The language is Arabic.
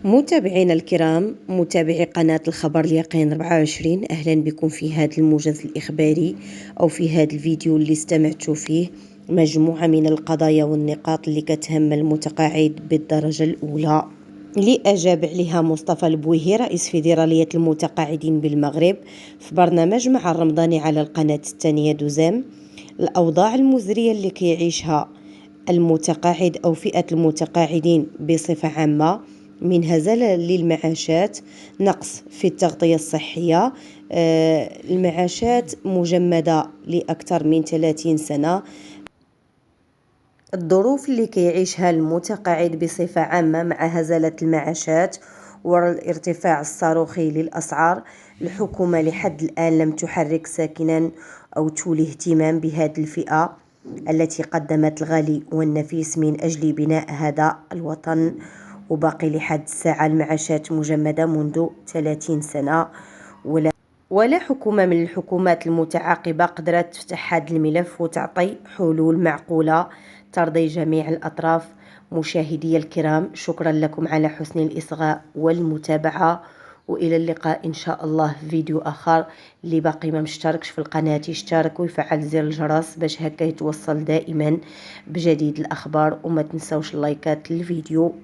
متابعينا الكرام، متابعي قناة الخبر اليقين 24، أهلا بكم في هذا الموجز الإخباري أو في هذا الفيديو اللي استمعتوا فيه مجموعة من القضايا والنقاط اللي كتهم المتقاعد بالدرجة الأولى اللي أجاب عليها مصطفى البويهي رئيس فيدرالية المتقاعدين بالمغرب في برنامج مع الرمضاني على القناة الثانية دوزام. الأوضاع المزرية اللي كيعيشها المتقاعد أو فئة المتقاعدين بصفة عامة، من هزالة للمعاشات، نقص في التغطية الصحية، المعاشات مجمدة لأكثر من 30 سنة، الظروف اللي كيعيشها المتقاعد بصفة عامة مع هزالة المعاشات والارتفاع الصاروخي للأسعار. الحكومة لحد الآن لم تحرك ساكنا أو تولي اهتمام بهذه الفئة التي قدمت الغالي والنفيس من أجل بناء هذا الوطن، وباقي لحد الساعة المعاشات مجمدة منذ 30 سنة، ولا حكومة من الحكومات المتعاقبة قدرت تفتح هذا الملف وتعطي حلول معقولة ترضي جميع الأطراف. مشاهدي الكرام، شكرا لكم على حسن الإصغاء والمتابعة، وإلى اللقاء إن شاء الله في فيديو آخر. اللي باقي ما مشتركش في القناة يشترك ويفعل زر الجرس باش هكا يتوصل دائما بجديد الأخبار، وما تنسوش اللايكات للفيديو.